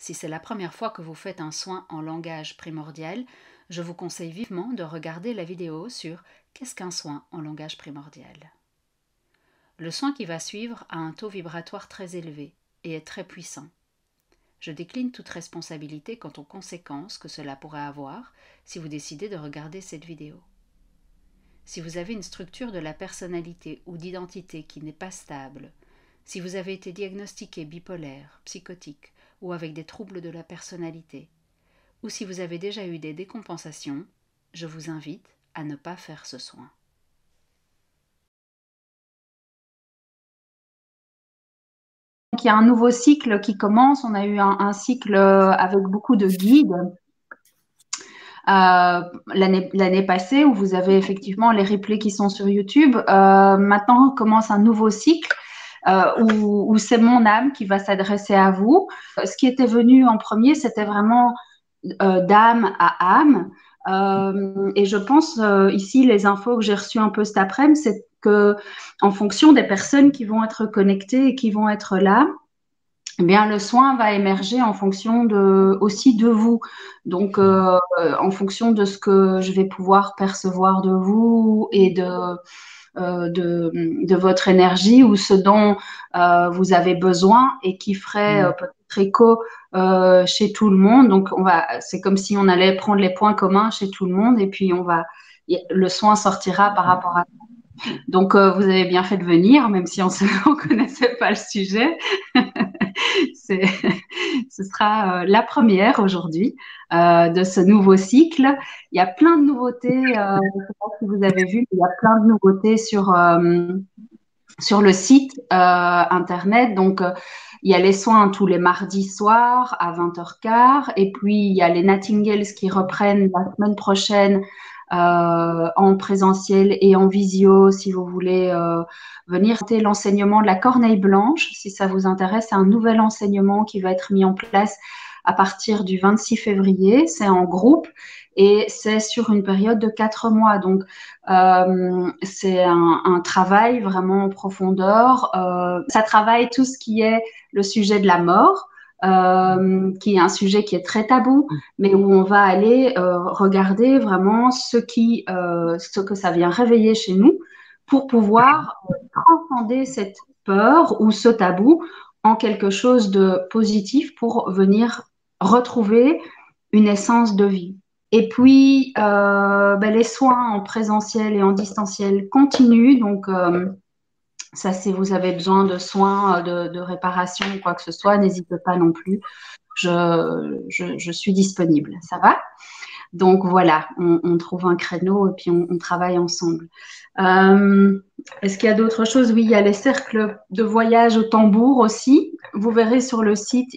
Si c'est la première fois que vous faites un soin en langage primordial, je vous conseille vivement de regarder la vidéo sur Qu'est-ce qu'un soin en langage primordial. Le soin qui va suivre a un taux vibratoire très élevé et est très puissant. Je décline toute responsabilité quant aux conséquences que cela pourrait avoir si vous décidez de regarder cette vidéo. Si vous avez une structure de la personnalité ou d'identité qui n'est pas stable, si vous avez été diagnostiqué bipolaire, psychotique ou avec des troubles de la personnalité, ou si vous avez déjà eu des décompensations, je vous invite à ne pas faire ce soin. Donc, il y a un nouveau cycle qui commence. On a eu un cycle avec beaucoup de guides l'année passée où vous avez effectivement les replays qui sont sur YouTube. Maintenant commence un nouveau cycle où c'est mon âme qui va s'adresser à vous. Ce qui était venu en premier, c'était vraiment d'âme à âme. Et je pense ici, les infos que j'ai reçues un peu cet après-midi, c'est que en fonction des personnes qui vont être connectées et qui vont être là, eh bien, le soin va émerger en fonction aussi de vous. Donc, en fonction de ce que je vais pouvoir percevoir de vous et de votre énergie ou ce dont vous avez besoin et qui ferait peut-être écho chez tout le monde. Donc, c'est comme si on allait prendre les points communs chez tout le monde et puis le soin sortira par rapport à. Donc, vous avez bien fait de venir, même si on ne connaissait pas le sujet. C'est- Ce sera la première aujourd'hui de ce nouveau cycle. Il y a plein de nouveautés. Je ne sais pas si vous avez vu, il y a plein de nouveautés sur le site internet. Donc, il y a les soins tous les mardis soirs à 20h15. Et puis, il y a les Nightingales qui reprennent la semaine prochaine en présentiel et en visio, si vous voulez venir. C'est l'enseignement de la corneille blanche, si ça vous intéresse. C'est un nouvel enseignement qui va être mis en place à partir du 26 février. C'est en groupe et c'est sur une période de 4 mois. Donc, c'est un travail vraiment en profondeur. Ça travaille tout ce qui est le sujet de la mort, qui est un sujet qui est très tabou, mais où on va aller regarder vraiment ce que ça vient réveiller chez nous pour pouvoir transcender cette peur ou ce tabou en quelque chose de positif pour venir retrouver une essence de vie. Et puis, les soins en présentiel et en distanciel continuent. Donc, ça, si vous avez besoin de soins, de réparation ou quoi que ce soit, n'hésitez pas non plus. Je suis disponible. Ça va? Donc, voilà, on trouve un créneau et puis on travaille ensemble. Est-ce qu'il y a d'autres choses? Oui, il y a les cercles de voyage au tambour aussi. Vous verrez sur le site,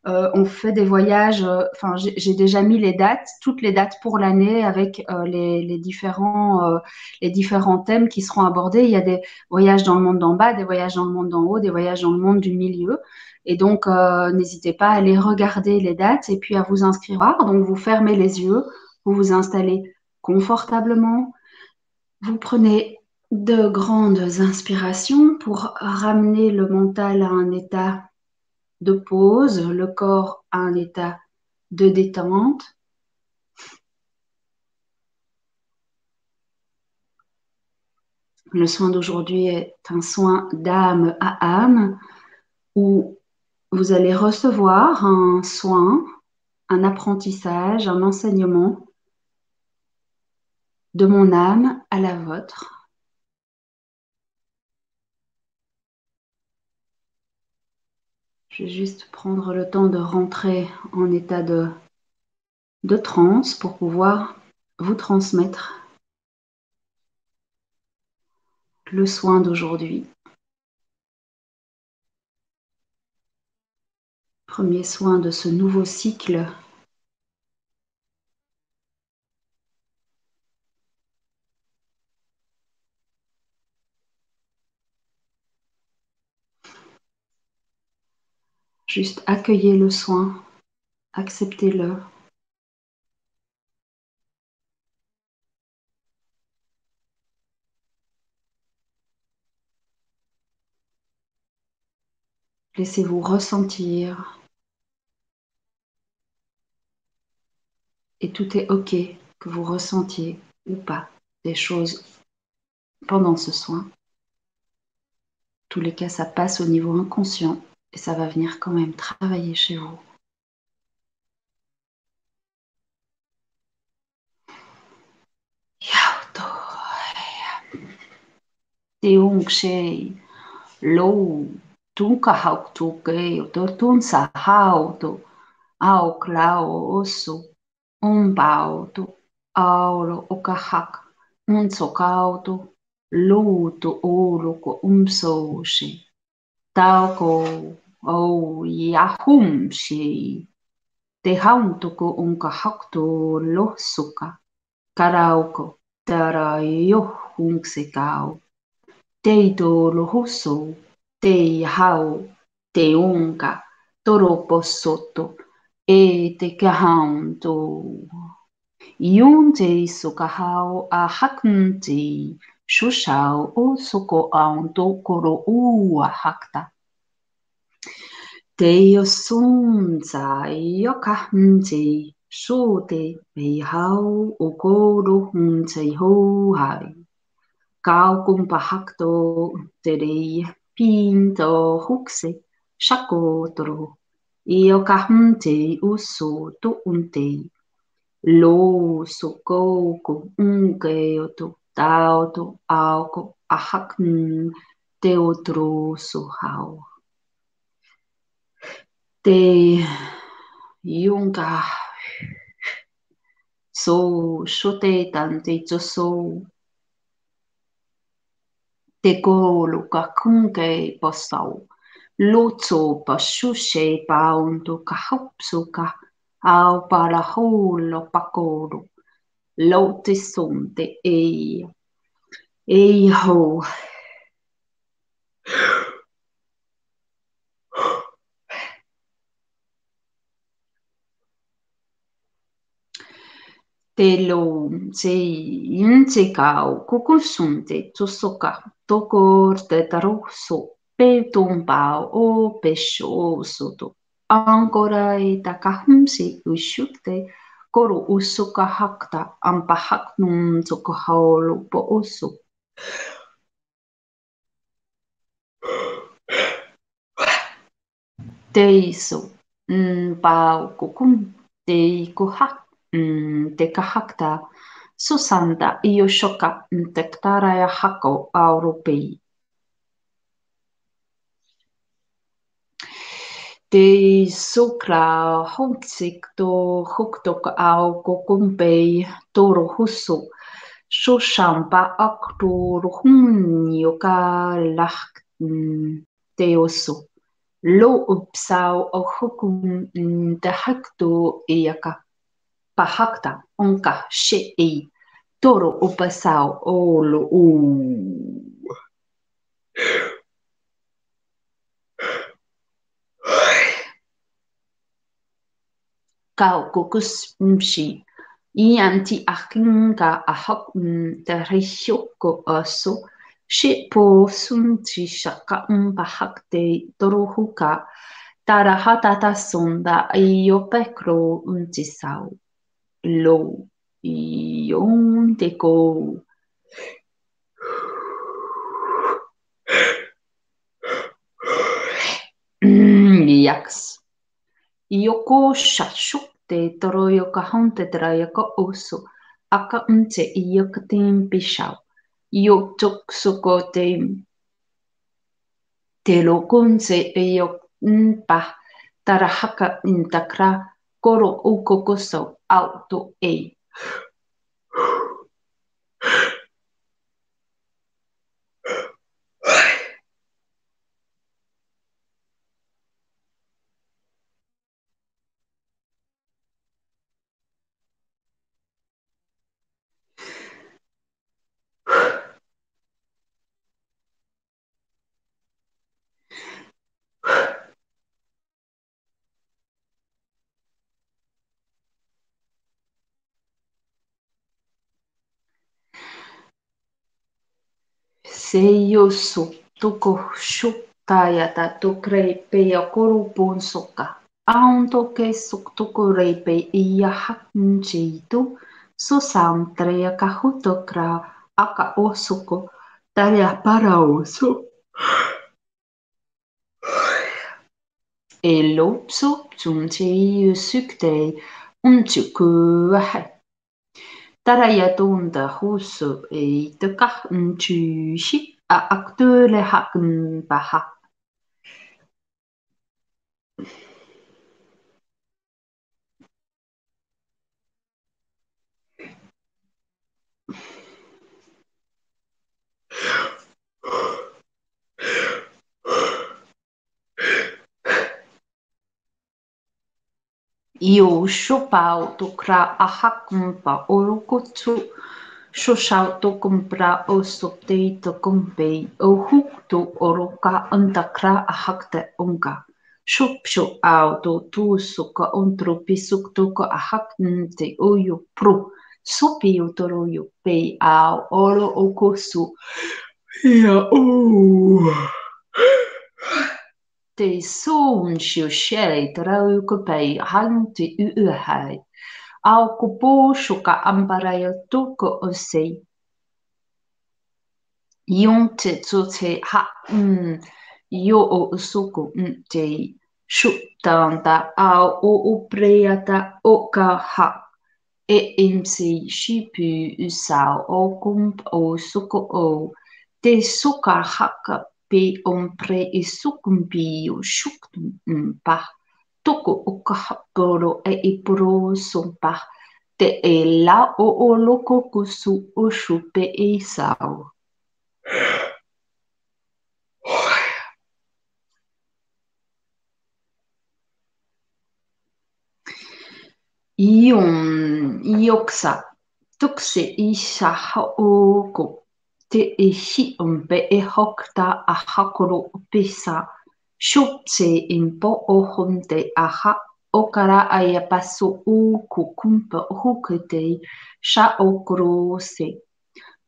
on fait des voyages. Enfin, j'ai déjà mis les dates, toutes les dates pour l'année avec les différents thèmes qui seront abordés. Il y a des voyages dans le monde d'en bas, des voyages dans le monde d'en haut, des voyages dans le monde du milieu. Et donc, n'hésitez pas à aller regarder les dates et puis à vous inscrire. Donc, vous fermez les yeux, vous vous installez confortablement. Vous prenez de grandes inspirations pour ramener le mental à un état de pause, le corps à un état de détente. Le soin d'aujourd'hui est un soin d'âme à âme où vous allez recevoir un soin, un apprentissage, un enseignement de mon âme à la vôtre. Je vais juste prendre le temps de rentrer en état de transe pour pouvoir vous transmettre le soin d'aujourd'hui. Premier soin de ce nouveau cycle. Juste accueillez le soin, acceptez-le. Laissez-vous ressentir tout est OK, que vous ressentiez ou pas des choses pendant ce soin. En tous les cas, ça passe au niveau inconscient et ça va venir quand même travailler chez vous. Yauto. Teung shei lo tunka hauk tuke o tun sa hau to au klau osu bao to auro okahak un sokau to lu to olo ko so shi tau ko o yahum shi te haun to ko unka hak to lo suka karauko tara yo hung se kau Teito lohuso, te hau, te unga, toro posoto, e te kahaunto. Iun te sokahau a hakn te shushau o soko aunto koro ua hakta. Te yosunza yokahn te sote me hau o koro hun te hohai. Kau kumpa hakto terei pinto hukse shakotoro io kahmte uso to unte lo sokoko unke oto tauto auko ahakn te otro so hau te yunga so shote tante so te kolo ka kunke pasau. Loto pa shushe pa onto ka hapso ka au para holo pa koro. Lo te sonte e. E ho. Te lo se inse kau kukusunte tusoka toko te taroso. Pe tombao o pesho soto. Ancora e takahumsi ushute koro usuka hakta ampa haknum toko haolo po oso. Te iso pao kukum te kuhak te kahakta susanda io shoka te ktara ya hako europei. Te sokra honksik to huktok au kokumpei toro husu. Shoshampa akto rohun yoka lak te oso. Lo upsau o hukum te hakto iaka. Pahakta onka she e. Toro upasau o lo u. Kau kukus mshi. Ianti akinga ahak te rishoko aso. She po sunti shaka bahak te torohuka. Tara hatata sonda iopekro untisau. Lo ion te ko. Yaks. Ioko shashuk te toro yoka honte tra yoka oso. Aka unte iyoka tim pishau. Yok tok soko te lokunse yok npa. Tara haka intakra koro ukokoso auto e. Seiyoso toko shutayata tokre peya koro ponsoka. Aontoke suktoko reipe ia haknchito, so samtrea kahutokra aka osoko, taria paraoso. Elopso tsumtei syktei umtsukuahe. Taraya tunda husu ei tekah ntyushi a aktule hakn baha. Io shopao tokra a hakmpa orokotsu. Shosau tokumpra o soptei tokumpei o huktu oroka antakra a hakte onka. Shopsho au to tu suka ontropi suktoka a haknte oyo pro. Sopi utoro yo pei au oro okosu. Ia Te soon shio shei trau kopei hanti uahai. Au kopo shoka ambaraya toko o sei. Ion te te ha yo o usoko te shutanda au o preata o ka ha. E imsi shipu usau o kump o soko o. Te soka haka pe ompre e sukumpi o shuktum pa. Toko o ka haporo e poro sompa. Te e la o loko kusu o shupe e sau. Ioksa. Tukse isha haoko. Te e hi umpe e hokta a hakoro pesa. Shopse impo o honte aha. Okara aya paso o kukumpa hukete. Sha okoro se.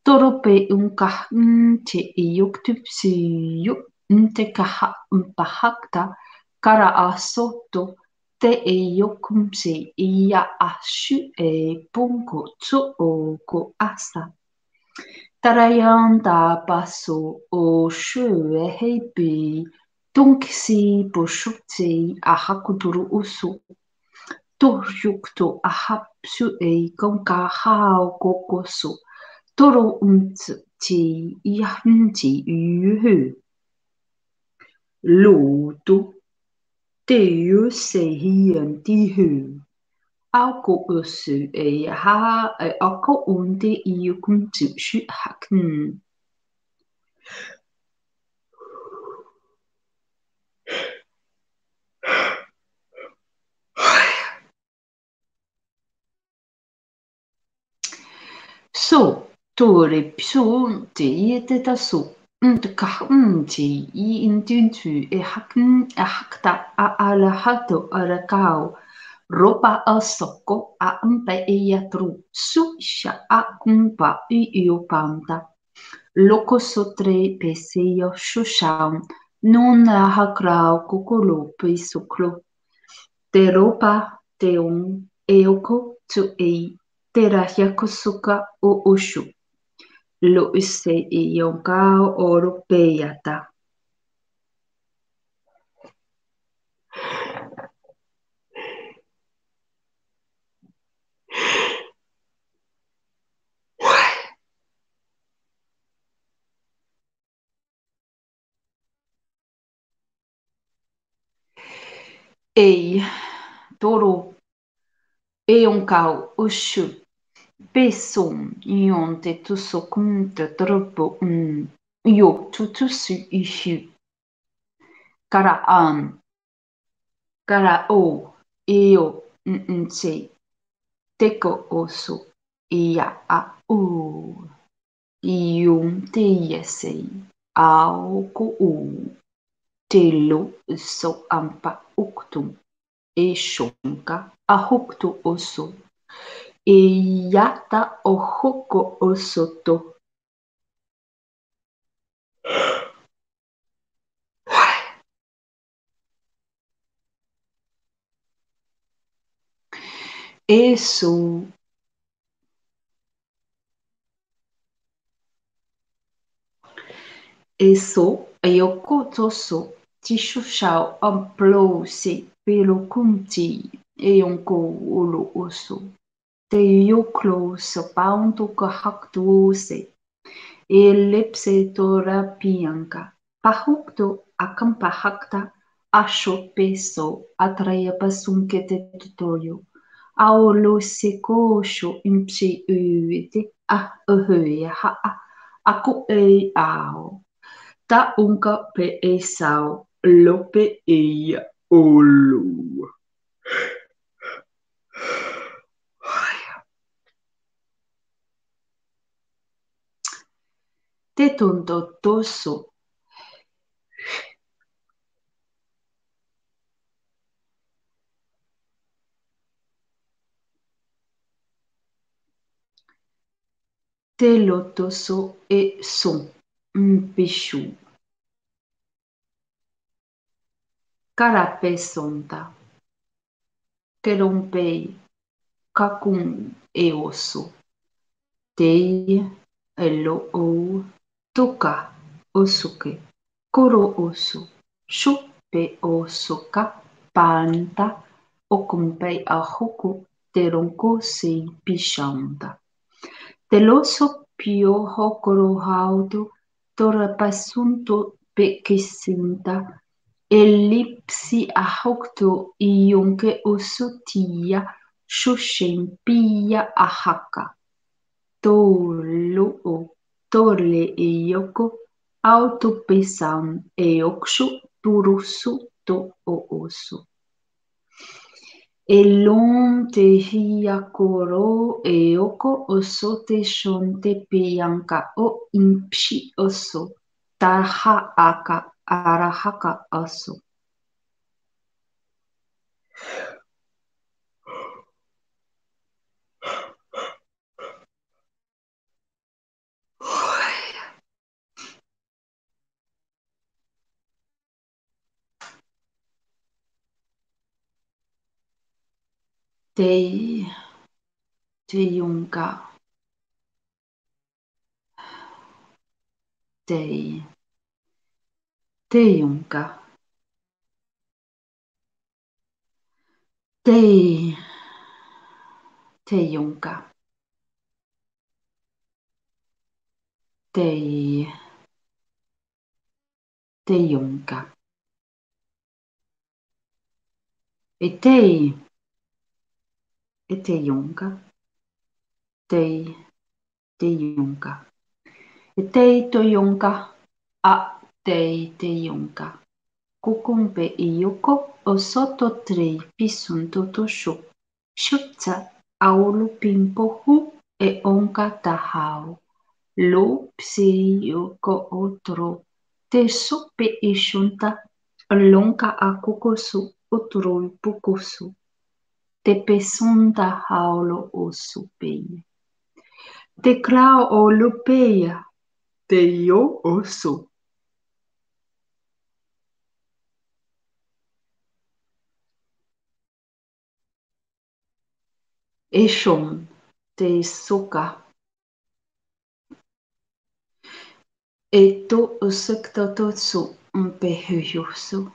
Torope unka te iyoktupsi yuk. Nte kaha umpahakta. Kara a soto. Te e yokumse ia ashu e punko tsu o ko asa. Tarayanta paso o shue heipi tunksi poshukti a hakuturu usu. Toryukto a hapsu e konka hao kokosu. Toro ti iahunti yuhu. Lutu. Te yu se hian tihu. Auko usu e ha e ako unte i kuntu shu hakn. So, tore pso te i te taso. Te kahunti i intuntu e hakn a hakta a ala hato ala kao. Ropa a soko a umpe e yatru. Su sha a kumpa i iopanta. Loko sotre peseyo shushan. Non la hakrao kokolo pe soklo. Te ropa te on eoko tu e te rahiakosuka o ushu. Lo use e yonkao oro peyata. Ei, toro e yonkao ushu. Pesom ion te tuso kunta tropo yo tutusu ishu. Kara an. Kara o. Eo nse. Teko oso. Ia a u. Ion te yesei. Ao ko u. Te lo so ampa uktum. E shonka a huktu oso. E yata o hoko osoto. Eso. Eso, Ayokotoso, Tishushao, Amplose, Pelokunti, Eyonko, Olo Oso, Teyoklo, Sapaunto Kahaktuose, Ellipse Tora Pianca, Pahukto, Akampahakta, Asho Peso, Atraya Pasunkete Tutorio, Aolo Sekosho, Impsi Uite, Ah, Uhuya, Ha, Ako Ei Ao. Ta unka pe e sao, lope e olu. Te tonto toso, te lotoso e son, mpichu. Carape sonta, querompei, cacum e osso. Tei, elo ou, toca, osuke, coro osso, chupe osoka, panta, okumpei a hoku, teronko sei pichanta. Teloso pio hokoro hauto, tora pasunto pekisinta, ellipsi a hokto ionke osotia, shoshempia a haka. Tolo, torle e yoko, autopesan e okshu, turusu to o oso. Elon te hiakoro e oko oso te shonte pianka o impshi oso. Taha aka arahaka oso. Te yunka. Te yunka. Te yunka. Te yunka. E te yunka. Te yunka. E to yunka. A te yunka. Kukumpe iyoko o soto trei pisunto to shu. Shutsa aulu pimpohu e onka tahao. Lo psi yoko otro. Te supe ishunta. Lonka akukosu otro pukosu. Te pesunta haulo o supei. Te clau o lupeia. Te yo oso. Eshon te soka. E to usekta totsu mpehuyosu.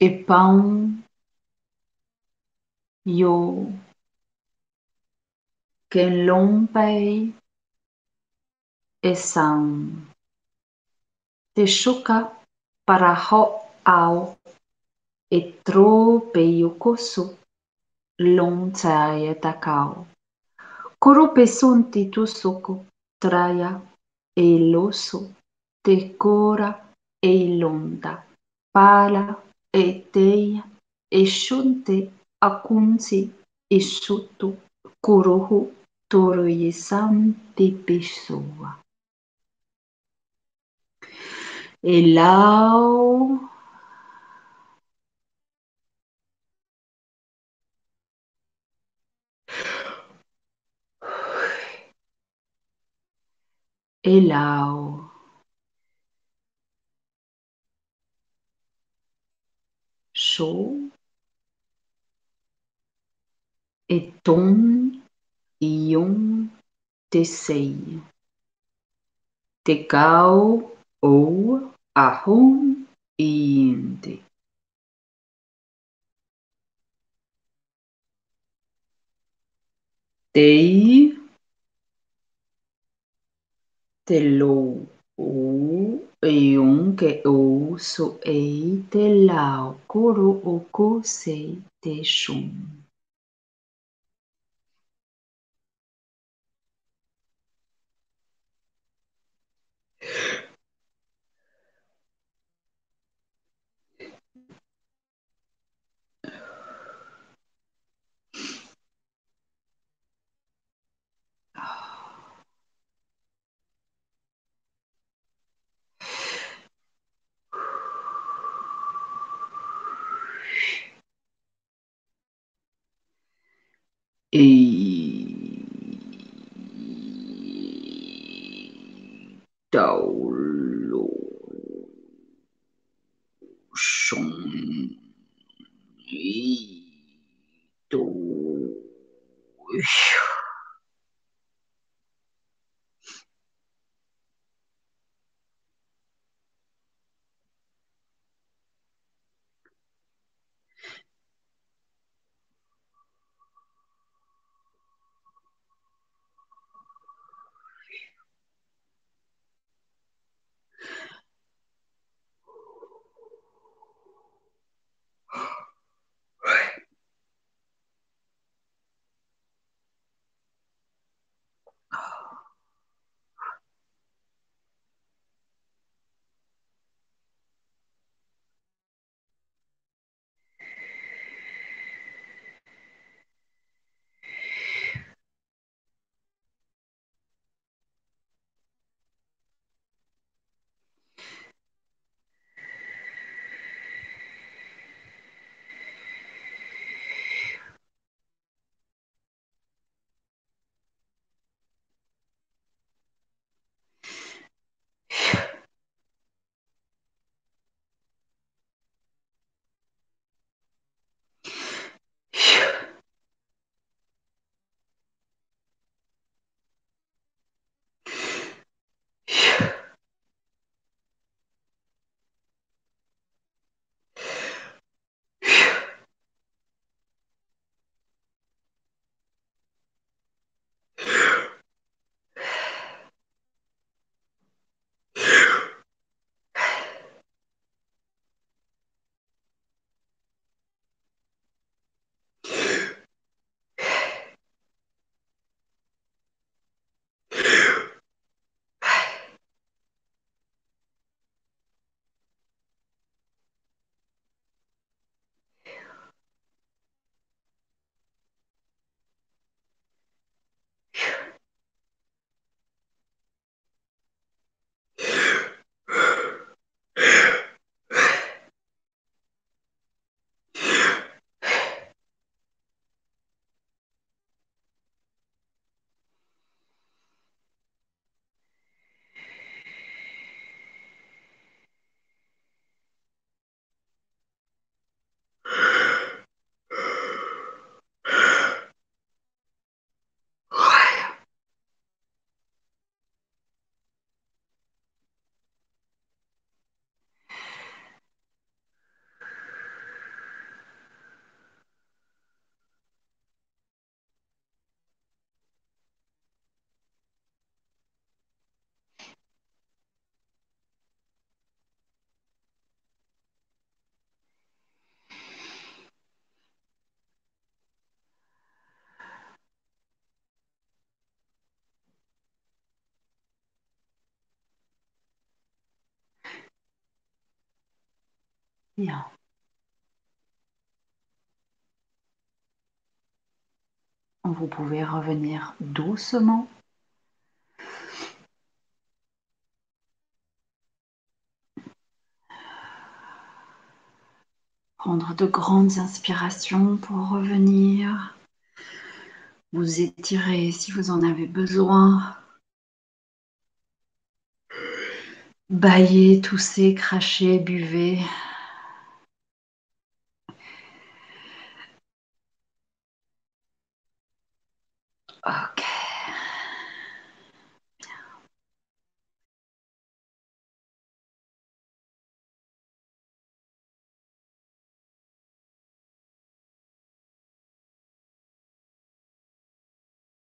E pão yo ken lompei e san. Te shoka para ho ao e tro pe yokosu lon tsaia takao. Koro pe sonti tu soko traia e l'osso te cora e l'onda pala e teia e shunte akunzi e sotto corohu toro e santi pessoa. E lao e lao chaud, et ton, ion, tessei. Te cao, ou, ahum, iinte. Tei, te lo, o, e un que o, so ei, te lao, koro o ko sei, te shum. E taulo, shum, e to. Bien. Vous pouvez revenir doucement. Prendre de grandes inspirations pour revenir. Vous étirer si vous en avez besoin. Baillez, toussez, crachez, buvez. Ok.